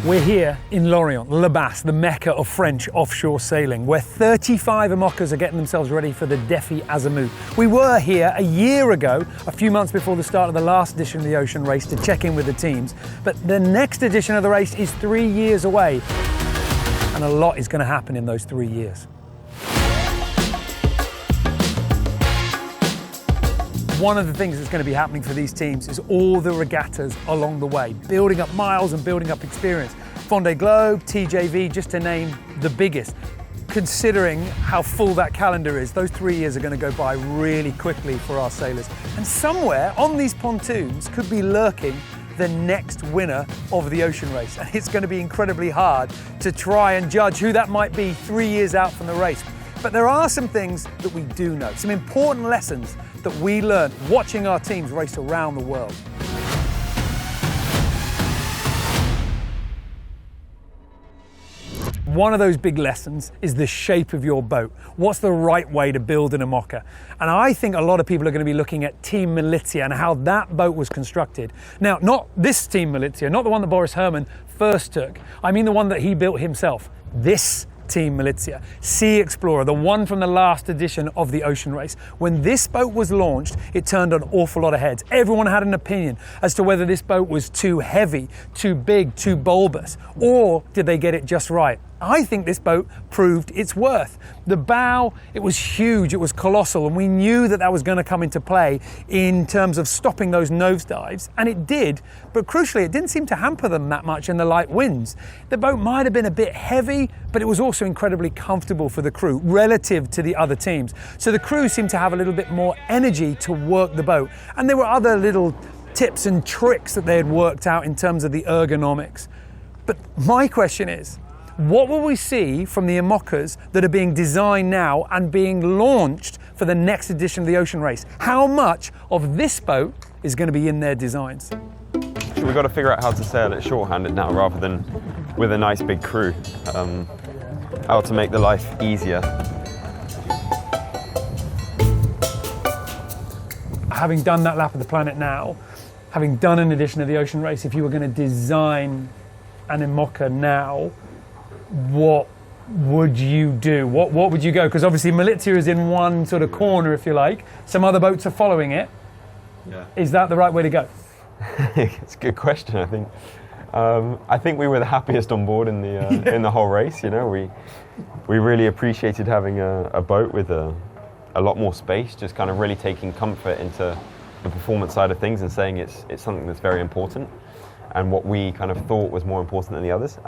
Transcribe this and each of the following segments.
We're here in Lorient, Le Bas, the mecca of French offshore sailing, where 35 IMOCAs are getting themselves ready for the Défi Azimut. We were here a year ago, a few months before the start of the last edition of the Ocean Race, to check in with the teams. But the next edition of the race is 3 years away, and a lot is going to happen in those 3 years. One of the things that's going to be happening for these teams is all the regattas along the way, building up miles and building up experience. Vendée Globe, TJV, just to name the biggest. Considering how full that calendar is, those 3 years are going to go by really quickly for our sailors. And somewhere on these pontoons could be lurking the next winner of the Ocean Race. And it's going to be incredibly hard to try and judge who that might be 3 years out from the race. But there are some things that we do know, some important lessons that we learned watching our teams race around the world. One of those big lessons is the shape of your boat. What's the right way to build an IMOCA? And I think a lot of people are going to be looking at Team Militia and how that boat was constructed. Now, not this Team Militia, not the one that Boris Herrmann first took. I mean the one that he built himself. This Team Militia, Sea Explorer, the one from the last edition of the Ocean Race. When this boat was launched, it turned an awful lot of heads. Everyone had an opinion as to whether this boat was too heavy, too big, too bulbous, or did they get it just right? I think this boat proved its worth. The bow, it was huge, it was colossal, and we knew that that was going to come into play in terms of stopping those nosedives, and it did, but crucially, it didn't seem to hamper them that much in the light winds. The boat might have been a bit heavy, but it was also incredibly comfortable for the crew relative to the other teams. So the crew seemed to have a little bit more energy to work the boat, and there were other little tips and tricks that they had worked out in terms of the ergonomics. But my question is, what will we see from the IMOCAs that are being designed now and being launched for the next edition of the Ocean Race? How much of this boat is going to be in their designs? We've got to figure out how to sail it short-handed now rather than with a nice big crew. How to make the life easier. Having done that lap of the planet now, having done an edition of the Ocean Race, if you were going to design an IMOCA now, what would you do? What would you go? Because obviously Militia is in one sort of corner, if you like. Some other boats are following it. Yeah. Is that the right way to go? It's a good question, I think. I think we were the happiest on board in the in the whole race. You know, we really appreciated having a boat with a lot more space, just kind of really taking comfort into the performance side of things and saying it's something that's very important and what we kind of thought was more important than the others.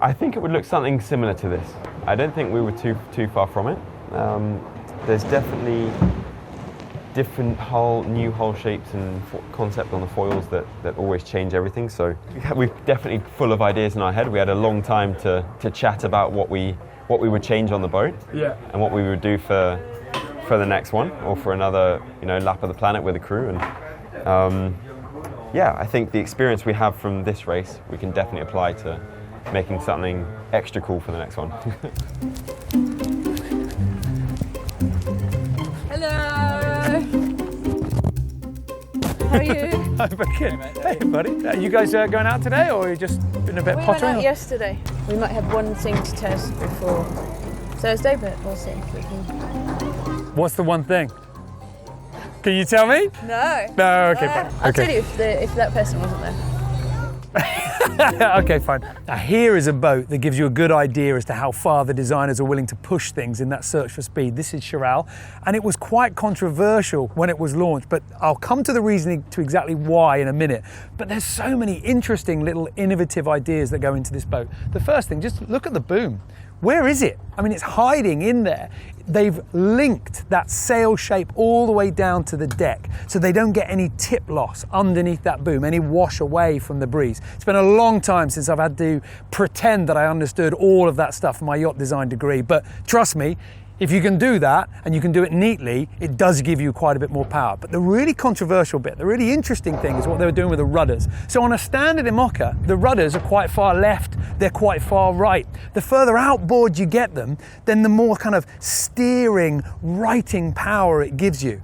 I think it would look something similar to this. I don't think we were too far from it. There's definitely different new hull shapes and concept on the foils that always change everything. So we're definitely full of ideas in our head. We had a long time to chat about what we would change on the boat, yeah, and what we would do for the next one or for another lap of the planet with the crew. And yeah, I think the experience we have from this race we can definitely apply to making something extra cool for the next one. Hello! How are you? I'm good. Hey, buddy. You guys going out today, or are you just been a bit pottering? We went out yesterday. We might have one thing to test before Thursday, but we'll see. What's the one thing? Can you tell me? No. No, okay, fine. I'll tell you if that person wasn't there. Okay, fine. Now here is a boat that gives you a good idea as to how far the designers are willing to push things in that search for speed. This is Chiral, and it was quite controversial when it was launched, but I'll come to the reasoning to exactly why in a minute. But there's so many interesting little innovative ideas that go into this boat. The first thing, just look at the boom. Where is it? I mean, it's hiding in there. They've linked that sail shape all the way down to the deck so they don't get any tip loss underneath that boom, any wash away from the breeze. It's been a long time since I've had to pretend that I understood all of that stuff from my yacht design degree, but trust me, if you can do that and you can do it neatly, it does give you quite a bit more power. But the really controversial bit, the really interesting thing is what they were doing with the rudders. So on a standard IMOCA, the rudders are quite far left, they're quite far right. The further outboard you get them, then the more kind of steering, righting power it gives you.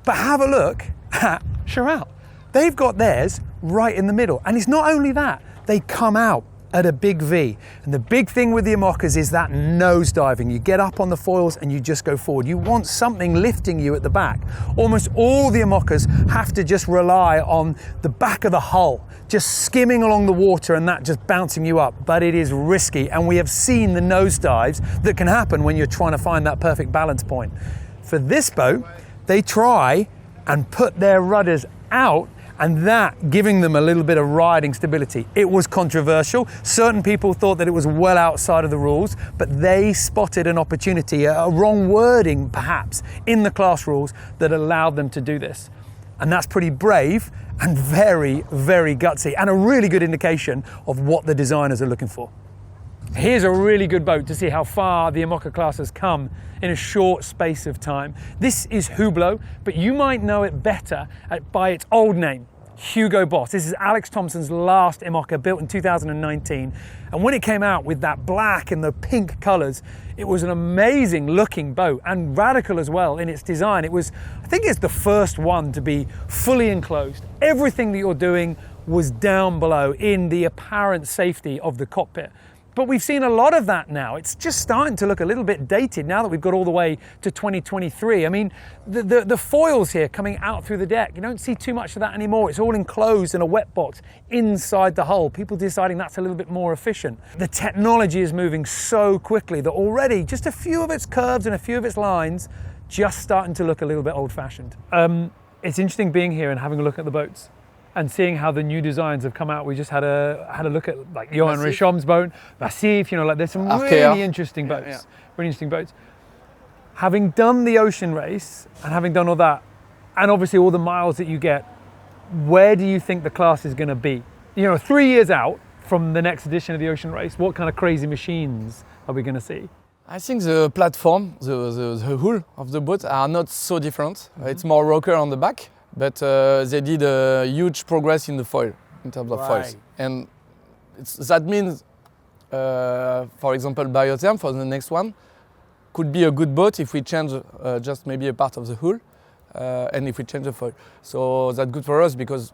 But have a look at Chiral. They've got theirs right in the middle. And it's not only that, they come out at a big V. And the big thing with the IMOCAs is that nose diving. You get up on the foils and you just go forward. You want something lifting you at the back. Almost all the IMOCAs have to just rely on the back of the hull, just skimming along the water and that just bouncing you up. But it is risky, and we have seen the nose dives that can happen when you're trying to find that perfect balance point. For this boat, they try and put their rudders out, and that giving them a little bit of riding stability. It was controversial. Certain people thought that it was well outside of the rules, but they spotted an opportunity, a wrong wording perhaps, in the class rules that allowed them to do this. And that's pretty brave and very, very gutsy, and a really good indication of what the designers are looking for. Here's a really good boat to see how far the IMOCA class has come in a short space of time. This is Hublot, but you might know it better by its old name, Hugo Boss. This is Alex Thompson's last IMOCA, built in 2019. And when it came out with that black and the pink colours, it was an amazing looking boat and radical as well in its design. It was, I think it's the first one to be fully enclosed. Everything that you're doing was down below in the apparent safety of the cockpit. But we've seen a lot of that now. It's just starting to look a little bit dated now that we've got all the way to 2023. I mean, the foils here coming out through the deck, you don't see too much of that anymore. It's all enclosed in a wet box inside the hull. People deciding that's a little bit more efficient. The technology is moving so quickly that already just a few of its curves and a few of its lines just starting to look a little bit old-fashioned. It's interesting being here and having a look at the boats and seeing how the new designs have come out. We just had a look at like Johan Richom's boat, Massif, you know, like there's some really interesting boats, really interesting boats. Having done the ocean race and having done all that, and obviously all the miles that you get, where do you think the class is going to be? You know, 3 years out from the next edition of the ocean race, what kind of crazy machines are we going to see? I think the platform, the hull of the boat are not so different. It's more rocker on the back. But they did a huge progress in the foil, in terms of foils. And that means, for example, Biotherm for the next one could be a good boat if we change just maybe a part of the hull and if we change the foil. So that's good for us because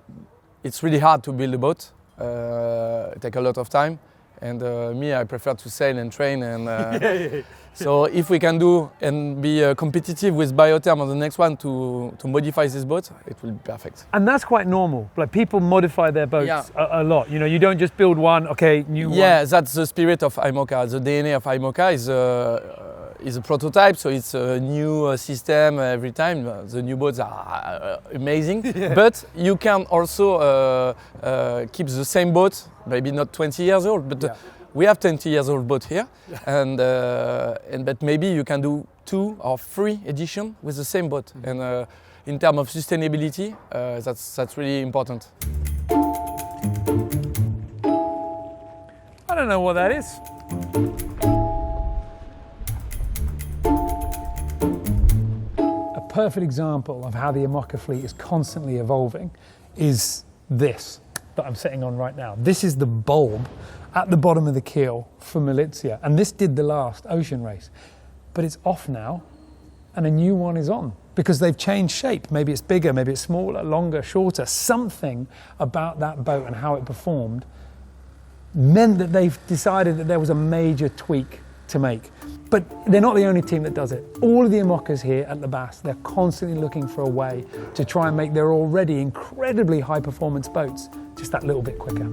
it's really hard to build a boat. It takes a lot of time. And me, I prefer to sail and train. And so if we can do and be competitive with Biotherm on the next one to modify this boat, it will be perfect. And that's quite normal. Like people modify their boats a lot. You know, you don't just build one, okay, new one. Yeah, that's the spirit of IMOCA. The DNA of IMOCA is a prototype, so it's a new system every time. The new boats are amazing. But you can also keep the same boat, maybe not 20 years old, but we have 20 years old boat here, and but maybe you can do 2 or 3 editions with the same boat. And in terms of sustainability, that's really important. I don't know what that is. A perfect example of how the IMOCA fleet is constantly evolving is this that I'm sitting on right now. This is the bulb at the bottom of the keel for Militia, and this did the last ocean race. But it's off now, and a new one is on, because they've changed shape. Maybe it's bigger, maybe it's smaller, longer, shorter. Something about that boat and how it performed meant that they've decided that there was a major tweak to make. But they're not the only team that does it. All of the IMOCAs here at the Bass, they're constantly looking for a way to try and make their already incredibly high performance boats just that little bit quicker.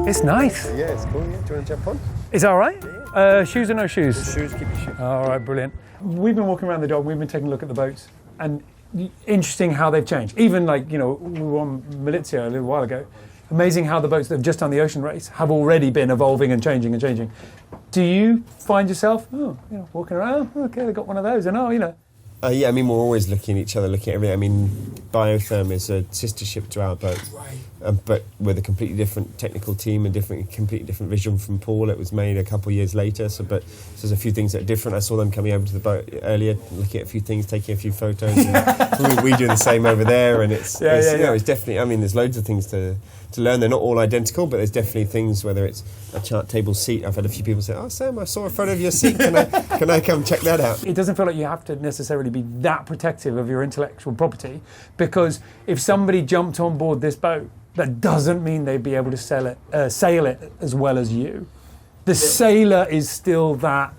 It's nice. Yeah, it's cool. Yeah. Do you want to jump on? Is that all right? Shoes or no shoes? Shoes, keep your shoes. All right, brilliant. We've been walking around the dock, we've been taking a look at the boats, and interesting how they've changed. Even like, you know, we were on Militia a little while ago. Amazing how the boats that have just done the ocean race have already been evolving and changing and changing. Do you find yourself, walking around, okay, they got one of those, and Yeah, I mean, we're always looking at each other, looking at everything. I mean, Biotherm is a sister ship to our boat. but with a completely different technical team and completely different vision from Paul. It was made a couple of years later, so there's a few things that are different. I saw them coming over to the boat earlier, looking at a few things, taking a few photos. And we do the same over there, and it's definitely. I mean, there's loads of things to learn. They're not all identical, but there's definitely things. Whether it's a chart table seat, I've had a few people say, "Oh, Sam, I saw a photo of your seat. Can I come check that out?" It doesn't feel like you have to necessarily be that protective of your intellectual property, because if somebody jumped on board this boat, that doesn't mean they'd be able to sail it as well as you. The sailor is still that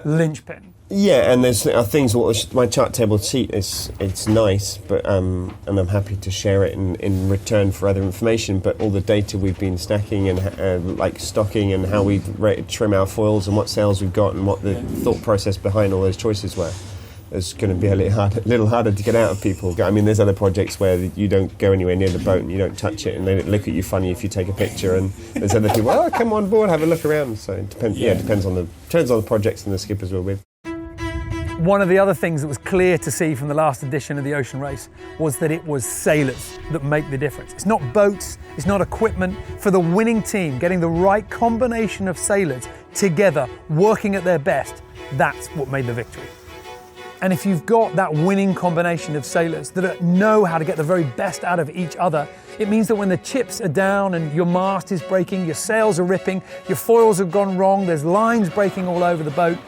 linchpin. Yeah, and there's things. My chart table sheet it's nice, but and I'm happy to share it in return for other information. But all the data we've been stacking and like stocking and how we trim our foils and what sails we've got and what the thought process behind all those choices were, it's going to be a little harder to get out of people. I mean, there's other projects where you don't go anywhere near the boat and you don't touch it, and they look at you funny if you take a picture. And there's other people, oh, come on board, have a look around. So it depends. Yeah, it depends on the projects and the skippers we're with. One of the other things that was clear to see from the last edition of the Ocean Race was that it was sailors that make the difference. It's not boats, it's not equipment. For the winning team, getting the right combination of sailors together, working at their best, that's what made the victory. And if you've got that winning combination of sailors that know how to get the very best out of each other, it means that when the chips are down and your mast is breaking, your sails are ripping, your foils have gone wrong, there's lines breaking all over the boat,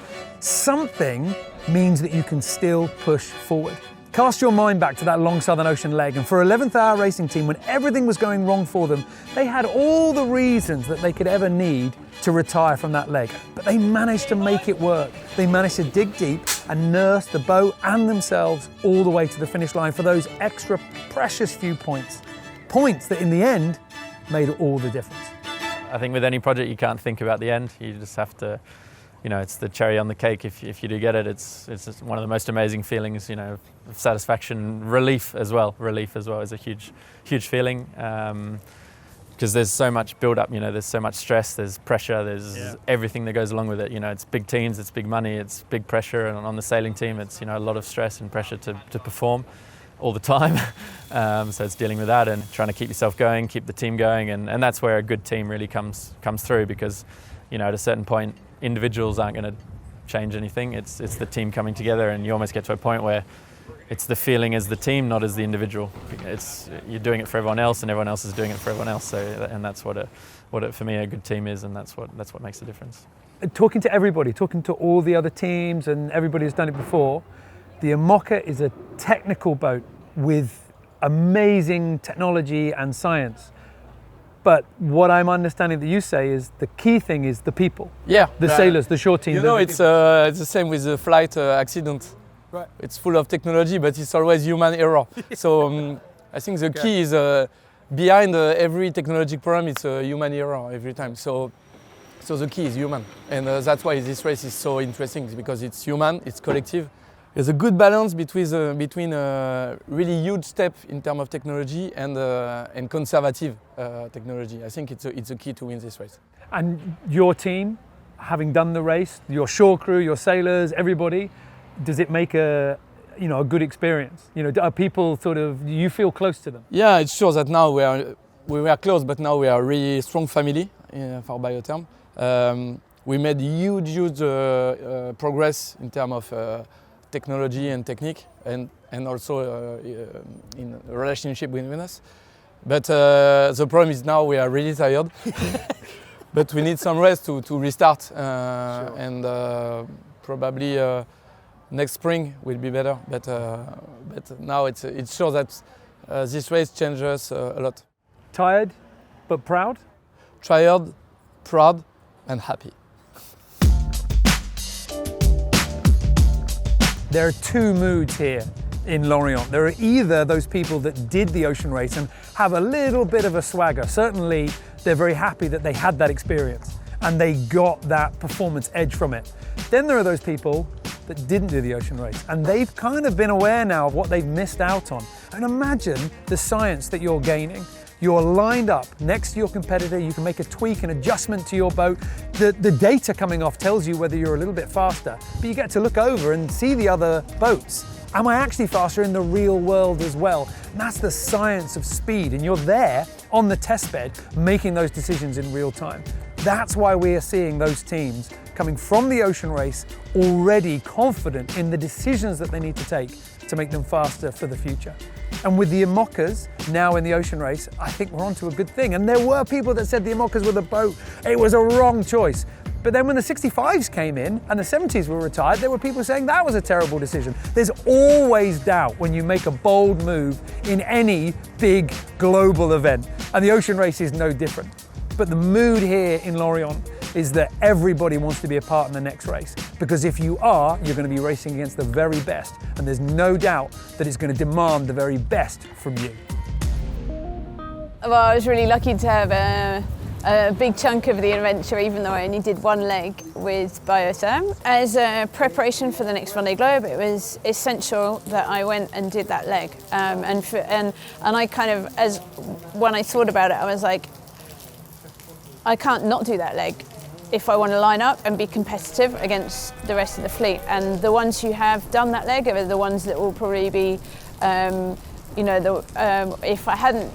something means that you can still push forward. Cast your mind back to that long Southern Ocean leg, and for 11th Hour Racing Team, when everything was going wrong for them, they had all the reasons that they could ever need to retire from that leg. But they managed to make it work. They managed to dig deep and nurse the boat and themselves all the way to the finish line for those extra precious few points. Points that in the end made all the difference. I think with any project you can't think about the end. You just have to, it's the cherry on the cake if you do get it. It's just one of the most amazing feelings, of satisfaction, relief as well. Relief as well is a huge feeling, because there's so much build up, there's so much stress, there's pressure, there's everything that goes along with it. It's big teams, it's big money, it's big pressure, and on the sailing team it's a lot of stress and pressure to perform all the time. So it's dealing with that and trying to keep yourself going, keep the team going, and that's where a good team really comes through, because at a certain point individuals aren't going to change anything. It's the team coming together, and you almost get to a point where it's the feeling as the team, not as the individual. You're doing it for everyone else, and everyone else is doing it for everyone else. So, and that's for me a good team is, and that's what makes the difference. Talking to everybody, talking to all the other teams, and everybody who's done it before, the IMOCA is a technical boat with amazing technology and science. But what I'm understanding that you say is the key thing is the people. Yeah. The sailors, the shore team. It's the same with the flight accident. Right. It's full of technology, but it's always human error. So I think the key is behind every technological problem, it's a human error every time. So the key is human. And that's why this race is so interesting, because it's human, it's collective. There's a good balance between a really huge step in terms of technology and conservative technology. I think it's a key to win this race. And your team, having done the race, your shore crew, your sailors, everybody, does it make a good experience? Are people do you feel close to them? Yeah, it's sure that now we were close, but now we are a really strong family for Biotherm. We made huge progress in terms of technology and technique, and also in a relationship between us. But the problem is now we are really tired. But we need some rest to restart, sure. And probably next spring will be better. But now it's sure that this race changes a lot. Tired, but proud? Tired, proud, and happy. There are two moods here in Lorient. There are either those people that did the ocean race and have a little bit of a swagger. Certainly, they're very happy that they had that experience and they got that performance edge from it. Then there are those people that didn't do the ocean race, and they've kind of been aware now of what they've missed out on. And imagine the science that you're gaining. You're lined up next to your competitor, you can make a tweak, an adjustment to your boat. The data coming off tells you whether you're a little bit faster, but you get to look over and see the other boats Am I actually faster in the real world as well? And that's the science of speed, and you're there on the test bed making those decisions in real time. That's why we are seeing those teams coming from the ocean race already confident in the decisions that they need to take to make them faster for the future. And with the IMOCAs now in the ocean race, I think we're onto a good thing. And there were people that said the IMOCAs were the boat. It was a wrong choice. But then when the 65s came in and the 70s were retired, there were people saying that was a terrible decision. There's always doubt when you make a bold move in any big global event. And the ocean race is no different. But the mood here in Lorient is that everybody wants to be a part in the next race. Because if you are, you're going to be racing against the very best. And there's no doubt that it's going to demand the very best from you. Well, I was really lucky to have a big chunk of the adventure, even though I only did one leg with Biosam. As a preparation for the next Vendée Globe, it was essential that I went and did that leg. And I kind of, as when I thought about it, I was like, I can't not do that leg if I want to line up and be competitive against the rest of the fleet. And the ones who have done that leg are the ones that will probably be, if I hadn't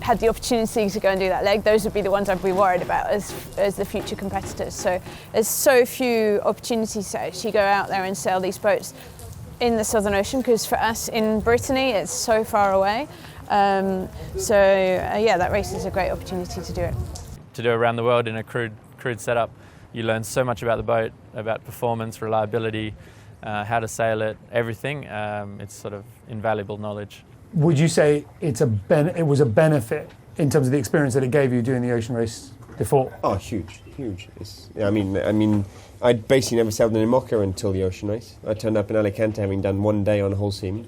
had the opportunity to go and do that leg, those would be the ones I'd be worried about as the future competitors. So there's so few opportunities to actually go out there and sail these boats in the Southern Ocean, because for us in Brittany, it's so far away. That race is a great opportunity to do it. To do around the world in a crewed setup, you learn so much about the boat, about performance, reliability, how to sail it, everything. It's sort of invaluable knowledge. Would you say it was a benefit in terms of the experience that it gave you doing the ocean race before? Oh, huge. I mean, I'd basically never sailed an IMOCA until the ocean race. I turned up in Alicante having done one day on Holcim,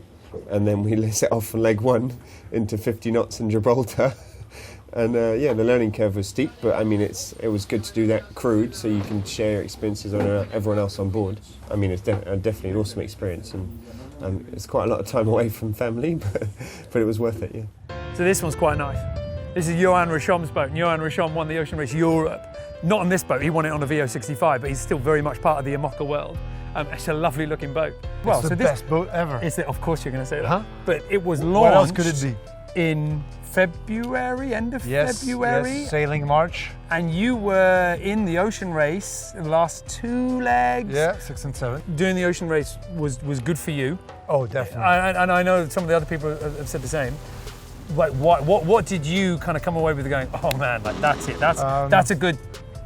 and then we set off on leg one into 50 knots in Gibraltar. And the learning curve was steep, but I mean, it was good to do that crewed, so you can share your experiences on everyone else on board. I mean, it's definitely an awesome experience, and it's quite a lot of time away from family, but it was worth it, yeah. So this one's quite nice. This is Johan Richom's boat, and Johan Richom won the Ocean Race Europe. Not on this boat, he won it on a VO65, but he's still very much part of the IMOCA world. It's a lovely looking boat. Well, it's the best boat ever. Of course you're going to say that. Huh? But it was launched. What else could it be? In February, end of February. Yes, sailing March. And you were in the ocean race, the last two legs. Yeah, 6 and 7. Doing the ocean race was good for you. Oh, definitely. And I know some of the other people have said the same. Like, what did you kind of come away with going, oh man, like that's it, that's a good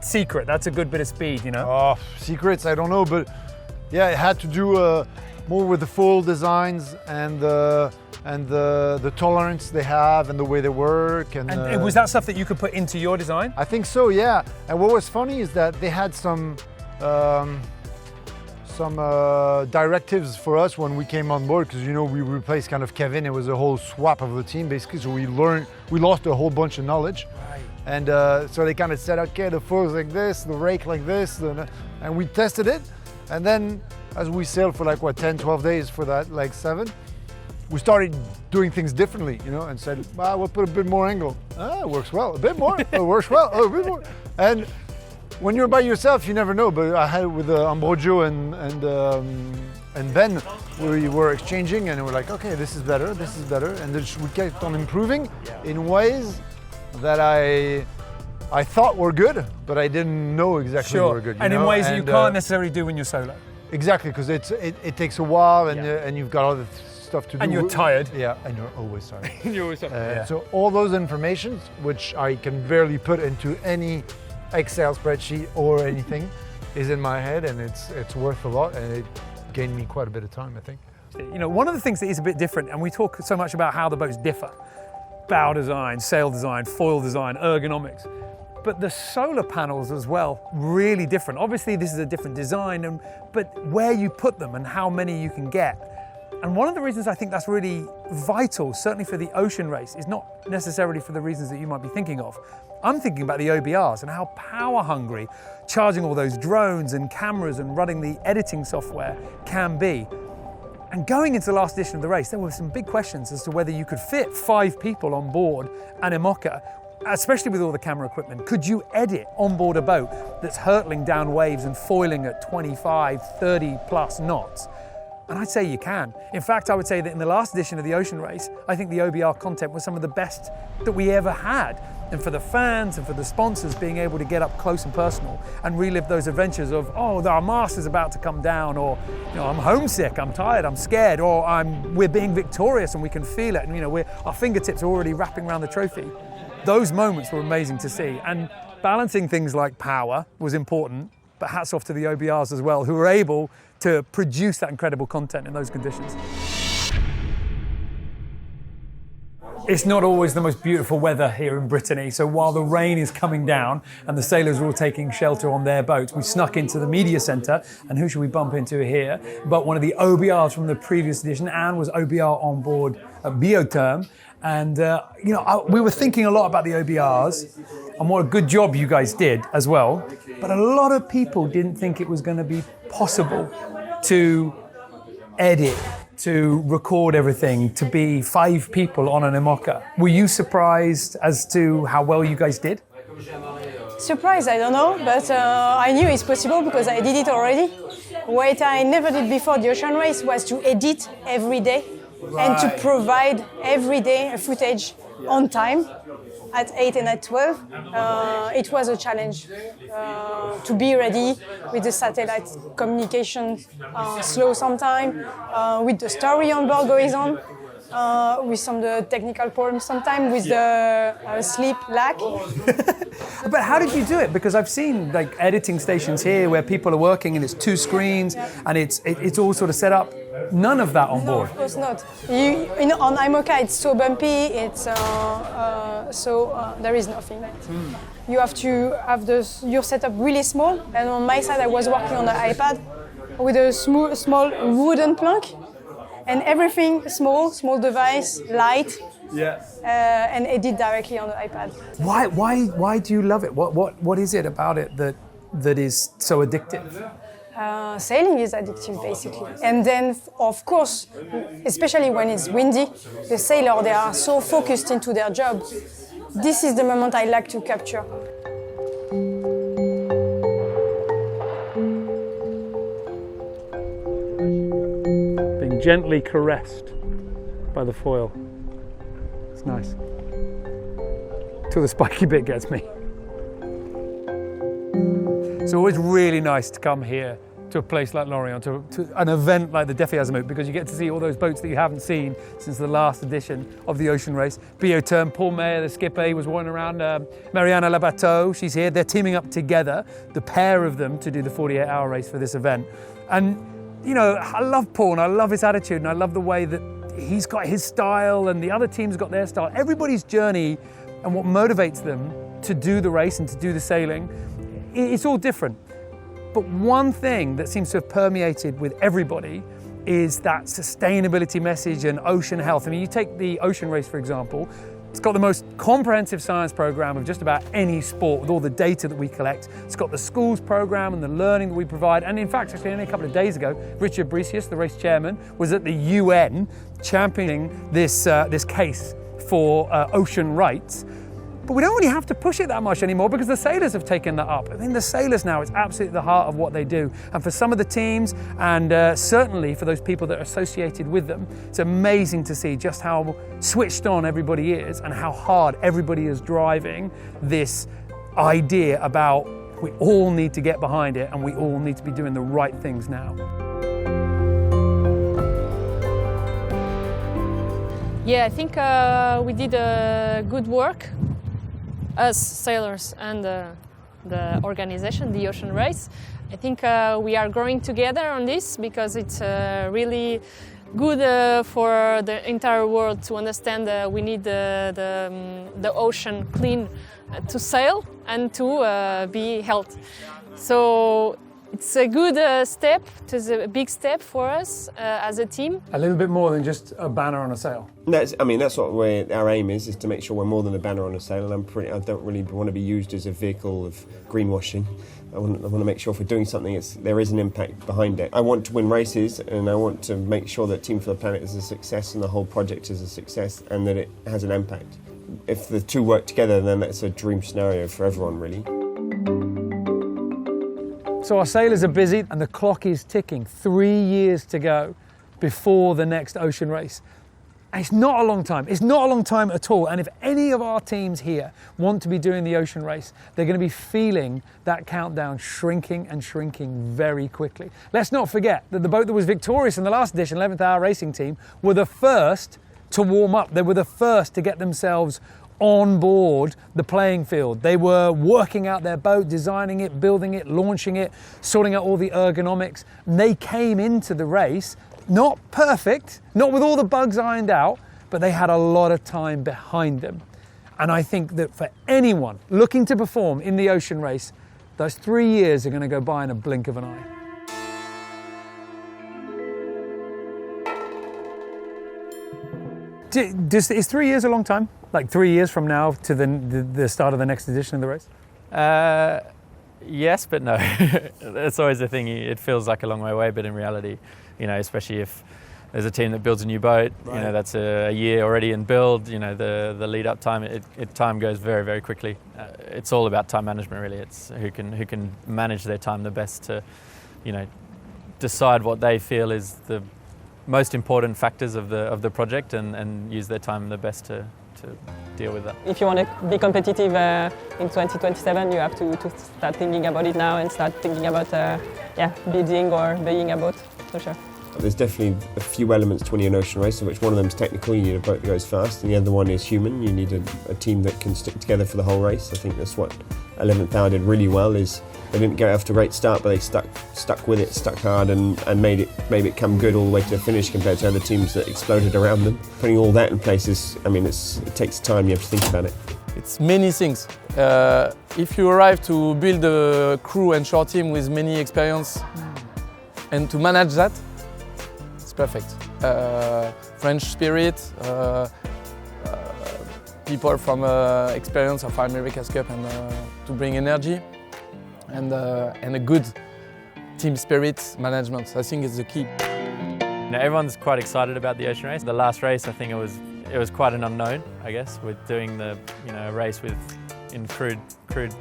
secret, that's a good bit of speed, you know? Oh, secrets, I don't know, but yeah, it had to do more with the foil designs and the tolerance they have and the way they work. And was that stuff that you could put into your design? I think so, yeah. And what was funny is that they had some directives for us when we came on board, because we replaced kind of Kevin. It was a whole swap of the team basically, so we lost a whole bunch of knowledge. Right. And so they kind of said, okay, the foil's like this, the rake like this, and we tested it. And then as we sailed for 10, 12 days for that leg 7, we started doing things differently, and said, we'll put a bit more angle. It works well. A bit more. It works well. A bit more. And when you're by yourself, you never know. But I had it with Ambrogio and Ben, we were exchanging, and we're like, okay, this is better. And then we kept on improving in ways that I thought were good, but I didn't know exactly were good. And in ways that you can't necessarily do when you're solo. Exactly, because it takes a while, and you've got other stuff to do. And you're tired. Yeah, and you're always tired. You're always tired. So all those information, which I can barely put into any Excel spreadsheet or anything, is in my head, and it's worth a lot, and it gained me quite a bit of time, I think. One of the things that is a bit different, and we talk so much about how the boats differ, bow design, sail design, foil design, ergonomics, but the solar panels as well, really different. Obviously this is a different design, but where you put them and how many you can get. And one of the reasons I think that's really vital, certainly for the ocean race, is not necessarily for the reasons that you might be thinking of. I'm thinking about the OBRs and how power hungry charging all those drones and cameras and running the editing software can be. And going into the last edition of the race, there were some big questions as to whether you could fit 5 people on board an IMOCA, especially with all the camera equipment. Could you edit on board a boat that's hurtling down waves and foiling at 25, 30 plus knots? And I'd say you can. In fact, I would say that in the last edition of the Ocean Race, I think the OBR content was some of the best that we ever had. And for the fans and for the sponsors, being able to get up close and personal and relive those adventures of, oh, our mast is about to come down, or, you know, I'm homesick, I'm tired, I'm scared, or we're being victorious and we can feel it, and, you know, our fingertips are already wrapping around the trophy. Those moments were amazing to see. And balancing things like power was important, but hats off to the OBRs as well, who were able to produce that incredible content in those conditions. It's not always the most beautiful weather here in Brittany, so while the rain is coming down and the sailors are all taking shelter on their boats, we snuck into the media centre, and who should we bump into here but one of the OBRs from the previous edition. Anne was OBR on board Biotherm, and we were thinking a lot about the OBRs and what a good job you guys did as well, but a lot of people didn't think it was going to be possible to edit, to record everything, to be 5 people on an IMOCA. Were you surprised as to how well you guys did? Surprised, I don't know, but I knew it's possible because I did it already. What I never did before the Ocean Race was to edit every day and to provide every day a footage on time at 8 and at 12. It was a challenge to be ready with the satellite communication slow sometimes, with the story on board going on, with some of the technical problems sometimes, with the sleep lack. But how did you do it? Because I've seen like editing stations here where people are working and it's 2 screens and it's all sort of set up. None of that on board. No, of course not. On IMOCA it's so bumpy, there is nothing. You have to have your setup really small, and on my side I was working on the iPad with a small wooden plank, and everything small device, light, and edit directly on the iPad. Why do you love it? What is it about it that is so addictive? Sailing is addictive, basically. And then, of course, especially when it's windy, the sailors, they are so focused into their job. This is the moment I like to capture. Being gently caressed by the foil. It's nice. Till the spiky bit gets me. It's always really nice to come here to a place like Lorient, to an event like the Défi Azimuth, because you get to see all those boats that you haven't seen since the last edition of the Ocean Race. Biotherm, Paul Mayer, the skipper, he was wandering around. Mariana Labateau, she's here. They're teaming up together, the pair of them, to do the 48-hour race for this event. And, you know, I love Paul and I love his attitude and I love the way that he's got his style and the other team's got their style. Everybody's journey and what motivates them to do the race and to do the sailing, it's all different. But one thing that seems to have permeated with everybody is that sustainability message and ocean health. I mean, you take the Ocean Race, for example, it's got the most comprehensive science program of just about any sport with all the data that we collect. It's got the schools program and the learning that we provide. And in fact, actually only a couple of days ago, Richard Brecius, the race chairman, was at the UN championing this case for ocean rights. But we don't really have to push it that much anymore because the sailors have taken that up. I mean, the sailors now, it's absolutely the heart of what they do. And for some of the teams, and certainly for those people that are associated with them, it's amazing to see just how switched on everybody is and how hard everybody is driving this idea about we all need to get behind it and we all need to be doing the right things now. Yeah, I think we did good work as sailors and the organization, the Ocean Race. I think we are growing together on this because it's really good for the entire world to understand we need the ocean clean to sail and to be healthy. So it's a good step, it's a big step for us as a team. A little bit more than just a banner on a sail. That's what our aim is to make sure we're more than a banner on a sail. And I don't really want to be used as a vehicle of greenwashing. I want to make sure if we're doing something, there is an impact behind it. I want to win races, and I want to make sure that Team for the Planet is a success and the whole project is a success, and that it has an impact. If the two work together, then that's a dream scenario for everyone, really. So our sailors are busy and the clock is ticking. 3 years to go before the next ocean race. And it's not a long time. It's not a long time at all. And if any of our teams here want to be doing the ocean race, they're going to be feeling that countdown shrinking and shrinking very quickly. Let's not forget that the boat that was victorious in the last edition, 11th Hour Racing Team, were the first to warm up. They were the first to get themselves on board the playing field. They were working out their boat, designing it, building it, launching it, sorting out all the ergonomics. And they came into the race not perfect, not with all the bugs ironed out, but they had a lot of time behind them. And I think that for anyone looking to perform in the ocean race, those 3 years are going to go by in a blink of an eye. Is 3 years a long time? Like 3 years from now to the start of the next edition of the race? Yes, but no. That's always the thing. It feels like a long way away, but in reality, you know, especially if there's a team that builds a new boat, right, you know, that's a year already in build. You know, the lead up time, time goes very, very quickly. It's all about time management, really. It's who can manage their time the best to, you know, decide what they feel is the most important factors of the project and use their time the best to deal with that. If you want to be competitive in 2027, you have to start thinking about it now and start thinking about building or buying a boat, for sure. There's definitely a few elements to winning an ocean race, of which one of them is technical. You need a boat that goes fast, and the other one is human. You need a team that can stick together for the whole race. I think that's what 11th Hour did really well. Is they didn't go after a great start, but they stuck with it, stuck hard, and made it come good all the way to the finish compared to other teams that exploded around them. Putting all that in place is, I mean, it takes time. You have to think about it. It's many things. If you arrive to build a crew and short team with many experience, and to manage that, it's perfect. French spirit, people from experience of America's Cup, and to bring energy, and a good team spirit management. I think is the key. Now, everyone's quite excited about the ocean race. The last race, I think it was quite an unknown, I guess, with doing the race in crude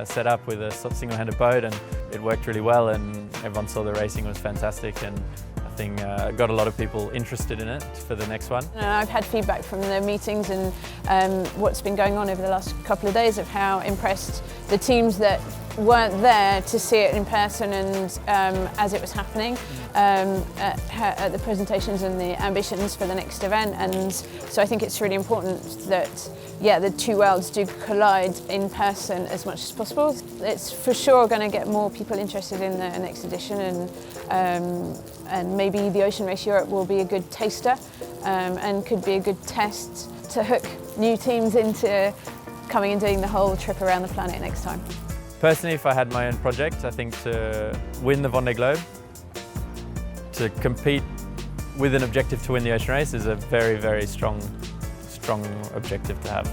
setup with a single-handed boat, and it worked really well, and everyone saw the racing was fantastic, and I think got a lot of people interested in it for the next one. And I've had feedback from the meetings and what's been going on over the last couple of days of how impressed the teams that weren't there to see it in person and as it was happening at the presentations and the ambitions for the next event. And so I think it's really important that the two worlds do collide in person as much as possible. It's for sure going to get more people interested in the next edition, and maybe the Ocean Race Europe will be a good taster and could be a good test to hook new teams into coming and doing the whole trip around the planet next time. Personally, if I had my own project, I think to win the Vendée Globe, to compete with an objective to win the ocean race is a very, very strong objective to have.